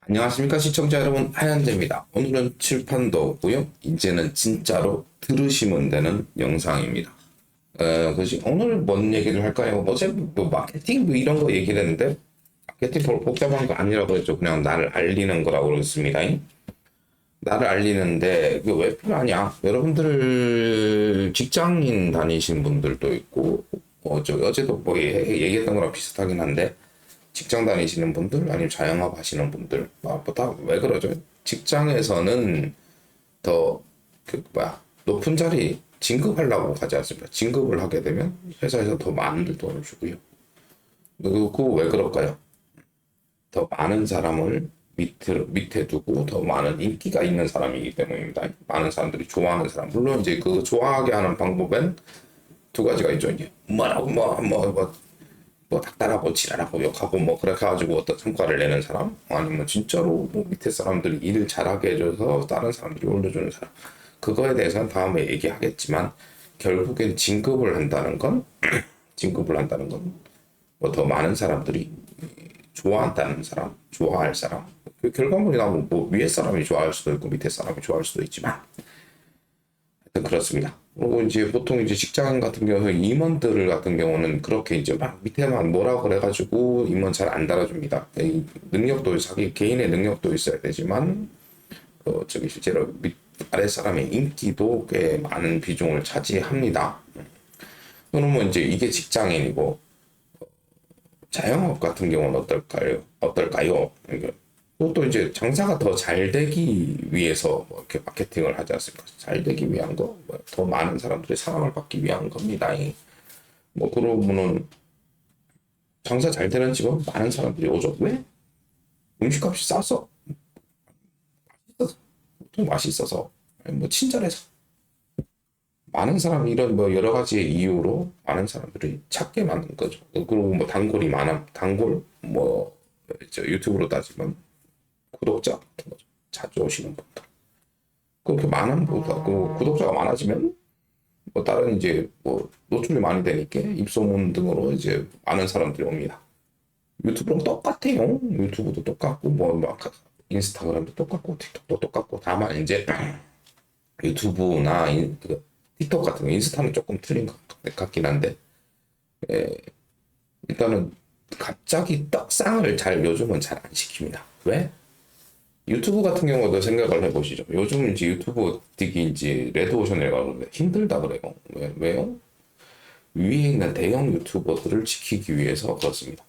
안녕하십니까 시청자 여러분, 하얀재입니다. 오늘은 칠판도 없고요. 이제는 진짜로 들으시면 되는 영상입니다. 그지 오늘 뭔 얘기를 할까요? 어제 뭐 마케팅 뭐 이런 거 얘기를 했는데 마케팅 별로 복잡한 거 아니라고 했죠. 그냥 나를 알리는 거라고 그랬습니다. 나를 알리는데 그게 왜 필요하냐? 여러분들 직장인 다니신 분들도 있고 어제도 뭐 얘기했던 거랑 비슷하긴 한데 직장 다니시는 분들 아니면 자영업 하시는 분들 다 왜 그러죠? 직장에서는 더 높은 자리 진급하려고 가지 않습니까? 진급을 하게 되면 회사에서 더 많은 돈을 주고요. 그거 왜 그럴까요? 더 많은 사람을 밑에 두고 더 많은 인기가 있는 사람이기 때문입니다. 많은 사람들이 좋아하는 사람. 물론 이제 그 좋아하게 하는 방법엔 두 가지가 있죠. 이제 닥달하고 지랄하고 욕하고 뭐 그렇게 가지고 어떤 성과를 내는 사람, 아니면 진짜로 뭐 밑에 사람들이 일을 잘하게 해줘서 다른 사람들이 올려주는 사람. 그거에 대해서는 다음에 얘기하겠지만 결국엔 진급을 한다는 건 진급을 한다는 건 뭐 더 많은 사람들이 좋아한다는 사람, 좋아할 사람. 그 결과물이 나오면 뭐 위에 사람이 좋아할 수도 있고 밑에 사람이 좋아할 수도 있지만 그렇습니다. 그리고 이제 보통 이제 직장 같은 경우 임원들 같은 경우는 그렇게 이제 막 밑에만 뭐라 그래가지고 임원 잘 안 달아줍니다. 이 능력도 자기 개인의 능력도 있어야 되지만 저기 실제로 아래 사람의 인기도 꽤 많은 비중을 차지합니다. 그러면 이제 이게 직장인이고 자영업 같은 경우는 어떨까요? 또 이제 장사가 더 잘 되기 위해서 뭐 이렇게 마케팅을 하지 않습니까? 잘 되기 위한 거, 더 많은 사람들의 사랑을 받기 위한 겁니다. 뭐 그러면은 장사 잘 되는 집은 많은 사람들이 오죠. 왜? 음식값이 싸서, 보통 맛있어서, 아니 뭐 친절해서. 많은 사람이 이런 뭐 여러 가지 이유로 많은 사람들이 찾게 만든 거죠. 그리고 뭐 단골이 많아, 단골 뭐 유튜브로 따지면 구독자 같은 거죠. 자주 오시는 분들. 그렇게 많은 보다 그 구독자가 많아지면 뭐 다른 이제 뭐 노출이 많이 되니까 입소문 등으로 이제 많은 사람들이 옵니다. 유튜브랑 똑같아요. 유튜브도 똑같고 뭐 막 인스타그램도 똑같고 틱톡도 똑같고 다만 이제 유튜브나 그 틱톡 같은 거 인스타는 조금 틀린 것 같긴 한데 일단은 갑자기 떡상을 잘 요즘은 잘 안 시킵니다. 왜? 유튜브 같은 경우도 생각을 해보시죠. 요즘 이제 유튜브 뛰기 이제 레드오션에 가는데 힘들다 그래요. 왜요? 위에 있는 대형 유튜버들을 지키기 위해서 그렇습니다.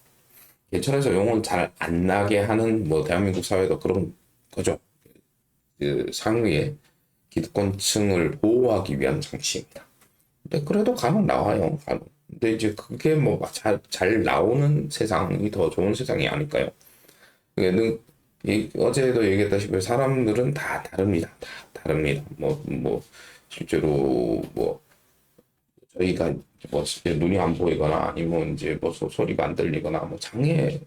개천에서 용은 잘 안 나게 하는 뭐 대한민국 사회도 그런 거죠. 그 상위의 기득권층을 보호하기 위한 장치입니다. 근데 그래도 간혹 나와요. 간혹. 근데 이제 그게 뭐 잘 나오는 세상이 더 좋은 세상이 아닐까요? 어제도 얘기했다시피 사람들은 다 다릅니다. 다 다릅니다. 실제로 뭐 저희가 뭐 실제 눈이 안 보이거나 아니면 이제 뭐 소리가 안 들리거나 뭐 장애로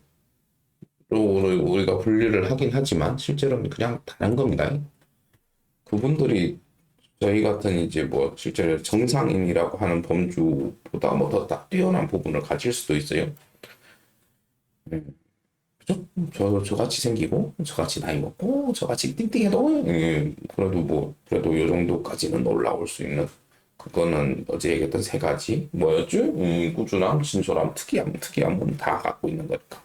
우리가 분류를 하긴 하지만 실제로는 그냥 다른 겁니다. 그분들이 저희 같은 이제 뭐 실제로 정상인이라고 하는 범주보다 뭐 더 딱 뛰어난 부분을 가질 수도 있어요. 그죠? 저같이 생기고, 저같이 나이 먹고, 저같이 띵띵해도, 그래도 요 정도까지는 올라올 수 있는, 그거는 어제 얘기했던 세 가지, 뭐였죠? 꾸준함, 진솔함, 특이함은 다 갖고 있는 거니까.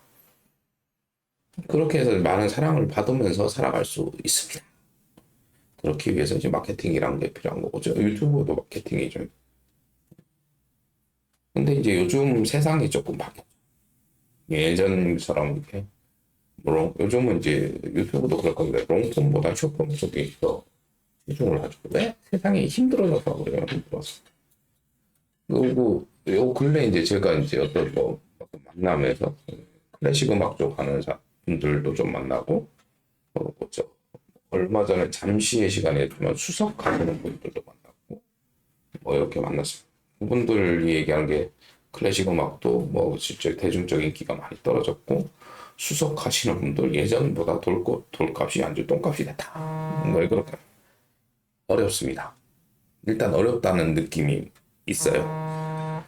그렇게 해서 많은 사랑을 받으면서 살아갈 수 있습니다. 그렇기 위해서 이제 마케팅이란 게 필요한 거고, 유튜브도 마케팅이죠. 근데 이제 요즘 세상이 조금 바뀌었죠. 예전처럼 이렇게 요즘은 이제 유튜브도 그럴 건데 롱폼보다 숏폼 쪽에 더 치중을 하죠. 왜? 세상이 힘들어져서 그래요. 힘들어서. 그리고 요 근래 이제 제가 이제 어떤 만남에서 클래식 음악 쪽 하는 분들도 좀 만나고 저 얼마 전에 잠시의 시간에 좀 수석하시는 분들도 만났고 뭐 이렇게 만났어요. 그분들이 얘기하는 게 클래식 음악도 뭐 실제 대중적 인기가 많이 떨어졌고 수석하시는 분들 예전보다 돌값이 아주 똥값이 됐다. 왜 그럴까? 어렵습니다. 일단 어렵다는 느낌이 있어요.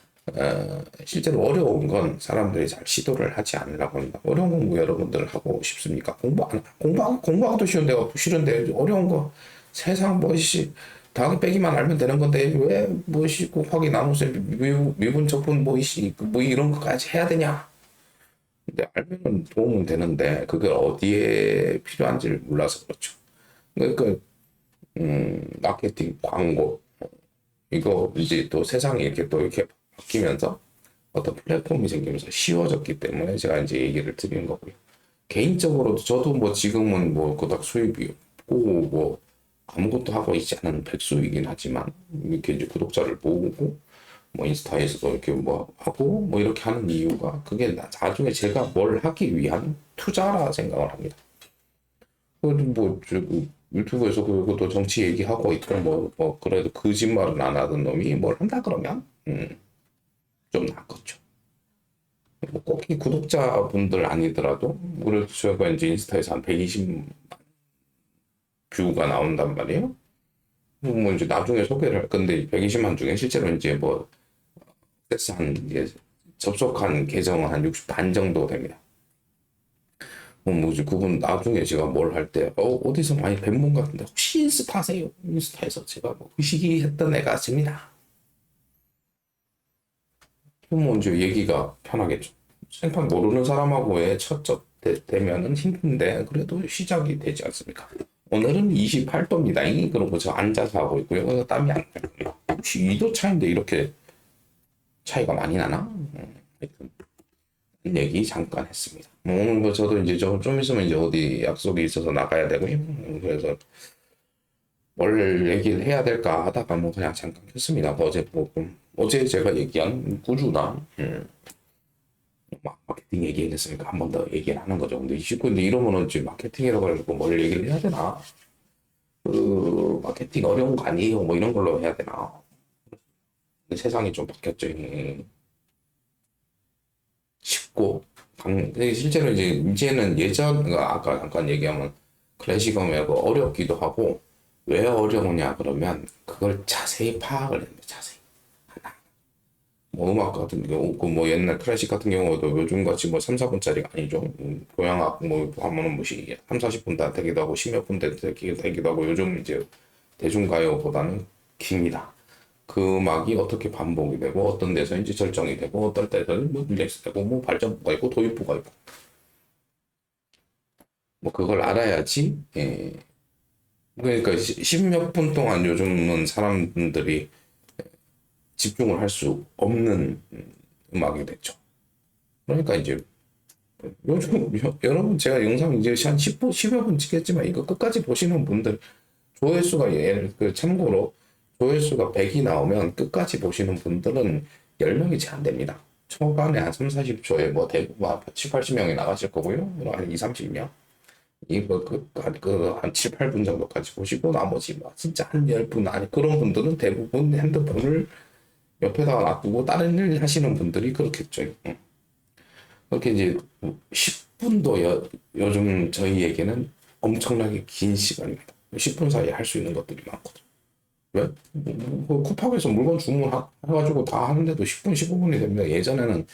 실제로 어려운 건 사람들이 잘 시도를 하지 않으려고 합니다. 어려운 공부 여러분들 하고 싶습니까? 공부하기도 쉬운데, 싫은데, 어려운 거, 세상 뭐시, 다음 빼기만 알면 되는 건데, 왜, 뭐시, 곱하기 나누세, 미분, 적분, 뭐이시, 뭐 이런 거까지 해야 되냐? 근데 알면은 도움은 되는데, 그게 어디에 필요한지를 몰라서 그렇죠. 그러니까, 마케팅, 광고, 이거 이제 또 세상이 이렇게 또 이렇게 바뀌면서 어떤 플랫폼이 생기면서 쉬워졌기 때문에 제가 이제 얘기를 드리는 거고요. 개인적으로도 저도 뭐 지금은 뭐 그닥 수입이 없고 뭐 아무것도 하고 있지 않은 백수이긴 하지만 이렇게 이제 구독자를 모으고 뭐 인스타에서도 이렇게 뭐 하고 뭐 이렇게 하는 이유가 그게 나중에 제가 뭘 하기 위한 투자라 생각을 합니다. 그래도 뭐 유튜브에서 그것도 정치 얘기하고 있고 뭐 그래도 거짓말은 안 하던 놈이 뭘 한다 그러면 좀 낫겠죠. 뭐 꼭 이 구독자분들 아니더라도 그래도 제가 이제 인스타에서 한 120 뷰가 나온단 말이에요. 뭐 이제 나중에 소개를 할 건데 120만 중에 실제로 이제 뭐 한 이제 접속한 계정은 한 60 반 정도 됩니다. 뭐지 그분 나중에 제가 뭘 할 때 어디서 많이 뵌 분 같은데 혹시 인스타 하세요? 인스타에서 제가 뭐 의식이 했던 애가 있습니다. 그럼 뭐 이제 얘기가 편하겠죠. 생판 모르는 사람하고 왜첫접 되면은 힘든데 그래도 시작이 되지 않습니까? 오늘은 28도입니다. 그러고 저 앉아서 하고 있고요. 땀이 안 나요. 혹시 2도 차인데 이렇게 차이가 많이 나나? 하여튼 얘기 잠깐 했습니다. 오늘 뭐 저도 이제 좀 있으면 이제 어디 약속이 있어서 나가야 되고요. 그래서 뭘 얘기를 해야 될까 하다가 뭐 그냥 잠깐 켰습니다. 어제 제가 얘기한 꾸준한 마케팅 얘기했으니까 한 번 더 얘기를 하는 거죠. 근데 이러면은 이제 마케팅이라고 해가지고 뭘 얘기를 해야 되나? 그 마케팅 어려운 거 아니에요? 뭐 이런 걸로 해야 되나? 세상이 좀 바뀌었죠. 쉽고 실제로 이제는 아까 잠깐 얘기하면 클래식음이고 어렵기도 하고 왜 어려우냐 그러면 그걸 자세히 파악을 해야 돼. 자세히. 뭐 음악 같은 경우 그뭐 옛날 클래식 같은 경우도 요즘 같이 뭐 3, 4분짜리가 아니죠. 교향악 뭐 하면은 뭐 3, 40분 다 되기도 하고 10몇 분 되기도 하고 요즘 이제 대중가요보다는 깁니다. 그 음악이 어떻게 반복이 되고 어떤 데서 이제 절정이 되고 어떨 때는 뭐 릴렉스 되고 뭐 발전부가 있고 도입부가 있고 뭐 그걸 알아야지 그러니까 10몇 분 동안 요즘은 사람들이 집중을 할 수 없는 음악이 됐죠. 그러니까 이제 요즘 여러분 제가 영상 이제 한 10분, 10여 분 찍겠지만 이거 끝까지 보시는 분들 조회수가 그 참고로 조회수가 100이 나오면 끝까지 보시는 분들은 10명이 채 안 됩니다. 초반에 한 3, 40초에 뭐 대부분 7, 80명이 나가실 거고요. 한 2, 30명. 이거 한 7, 8분 정도까지 보시고 나머지 뭐 진짜 한 10분 아니 그런 분들은 대부분 핸드폰을 옆에다가 놔두고 다른 일 하시는 분들이 그렇겠죠. 그렇게 이제 10분도 요즘 저희에게는 엄청나게 긴 시간입니다. 10분 사이에 할 수 있는 것들이 많거든요. 왜? 쿠팡에서 물건 주문해가지고 다 하는데도 10분, 15분이 됩니다. 예전에는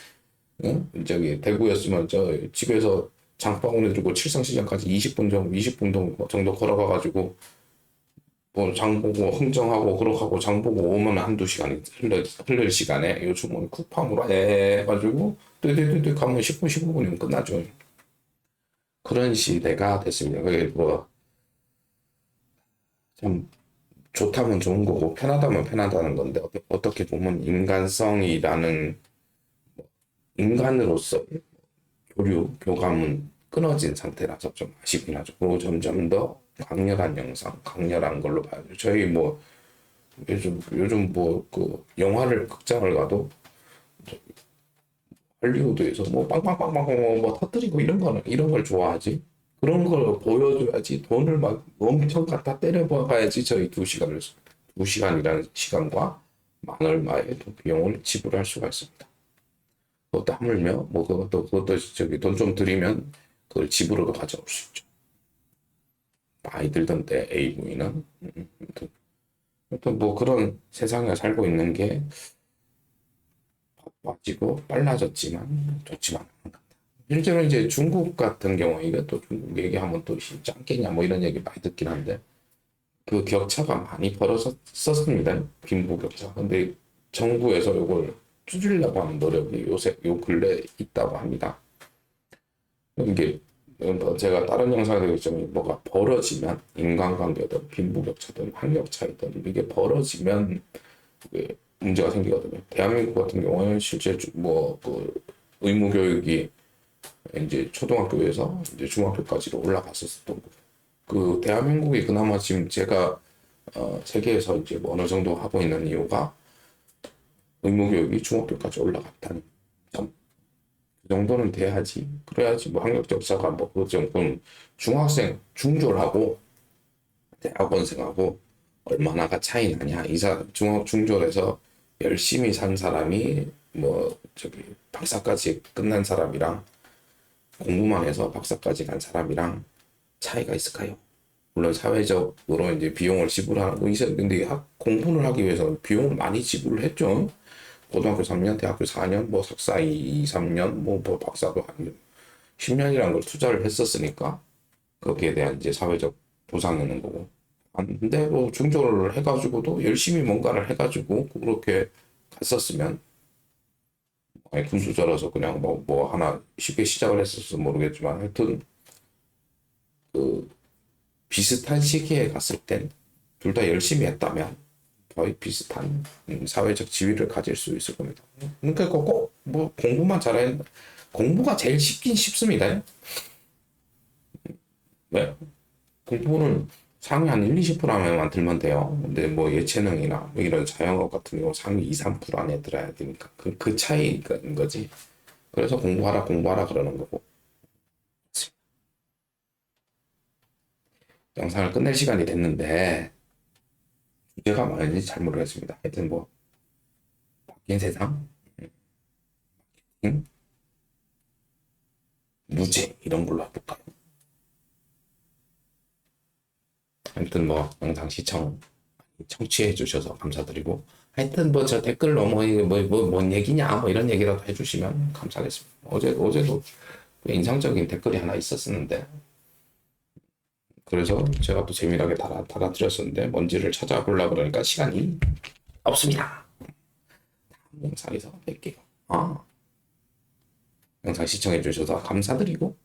저기 대구였으면 저 집에서 장바구니 들고 칠성시장까지 20분 정도 걸어가가지고 뭐 장 보고 흥정하고 그렇게 장 보고 오면 한두 시간이 흘릴 시간에 요즘은 쿠팡으로 해가지고 뚜뚜뚜뚜 가면 10분, 15분이면 끝나죠. 그런 시대가 됐습니다. 그게 뭐 참 좋다면 좋은 거고 편하다면 편하다는 건데 어떻게 보면 인간성이라는 인간으로서 교감은 끊어진 상태라서 좀 아쉽긴 하죠. 그리고 점점 더 강렬한 영상, 강렬한 걸로 봐야죠. 저희 뭐 요즘 뭐 그 영화를 극장을 가도 할리우드에서 뭐 빵빵빵빵 뭐 터뜨리고 이런 걸 좋아하지. 그런 걸 보여줘야지 돈을 막 엄청 갖다 때려박아야지 저희 2시간이라는 시간과 만 얼마의 비용을 지불할 수가 있습니다. 그것도 하물며 뭐 그것도 저기 돈 좀 들이면 그걸 집으로도 가져올 수 있죠. 많이 들던데 AV는 아무튼 뭐 그런 세상에 살고 있는 게 좋아지고 빨라졌지만 좋지만 않은 것 같다. 실제로 이제 중국 같은 경우 이게 또 중국 얘기하면 또 쉽지 않겠냐 뭐 이런 얘기 많이 듣긴 한데 그 격차가 많이 벌어졌었습니다. 빈부 격차. 근데 정부에서 이걸 줄이려고 하는 노력이 요새 요 근래 있다고 합니다. 이게 제가 다른 영상에도 있지만 뭐가 벌어지면 인간관계든 빈부격차든 학력차이든 이게 벌어지면 그게 문제가 생기거든요. 대한민국 같은 경우는 실제 뭐그 의무교육이 이제 초등학교에서 이제 중학교까지로 올라갔었던 거고 그 대한민국이 그나마 지금 제가 세계에서 이제 뭐 어느 정도 하고 있는 이유가 의무교육이 중학교까지 올라갔다는 점. 그 정도는 돼야지. 그래야지 뭐 학력 적자가 뭐 그 정도는 중학생 중졸하고 대학원생하고 얼마나가 차이 나냐. 이사 중졸에서 열심히 산 사람이 뭐 저기 박사까지 끝난 사람이랑 공부만 해서 박사까지 간 사람이랑 차이가 있을까요? 물론 사회적으로 이제 비용을 지불하는 거 있어요. 근데 공부를 하기 위해서 비용을 많이 지불을 했죠. 고등학교 3년, 대학교 4년, 뭐 석사 2, 3년, 뭐 박사도 한 10년이라는 걸 투자를 했었으니까 거기에 대한 이제 사회적 보상이 있는 거고. 근데 뭐 중졸을 해가지고도 열심히 뭔가를 해가지고 그렇게 갔었으면 아니 군수저라서 그냥 뭐 하나 쉽게 시작을 했었어 모르겠지만 하여튼 그 비슷한 시기에 갔을 땐 둘 다 열심히 했다면 거의 비슷한 사회적 지위를 가질 수 있을 겁니다. 그러니까 꼭뭐 공부만 잘해 공부가 제일 쉽긴 쉽습니다. 네. 공부는 상위 한 1, 20%만 들면 돼요. 근데 뭐 예체능이나 뭐 이런 자영업 같은 경우 상위 2, 3% 안에 들어야 되니까 그 차이인 거지. 그래서 공부하라 그러는 거고. 영상을 끝낼 시간이 됐는데 주제가 뭐였는지 잘 모르겠습니다. 하여튼 뭐 바뀐 세상, 응? 무죄 이런 걸로 해볼까요? 하여튼 뭐 영상 청취해 주셔서 감사드리고 하여튼 뭐 저 댓글로 뭔 얘기냐 뭐 이런 얘기라도 해주시면 감사하겠습니다. 어제도 인상적인 댓글이 하나 있었는데 그래서 제가 또 재미나게 달아드렸었는데 뭔지를 찾아보려고 그러니까 시간이 없습니다. 다음 영상에서 뵐게요. 영상 시청해 주셔서 감사드리고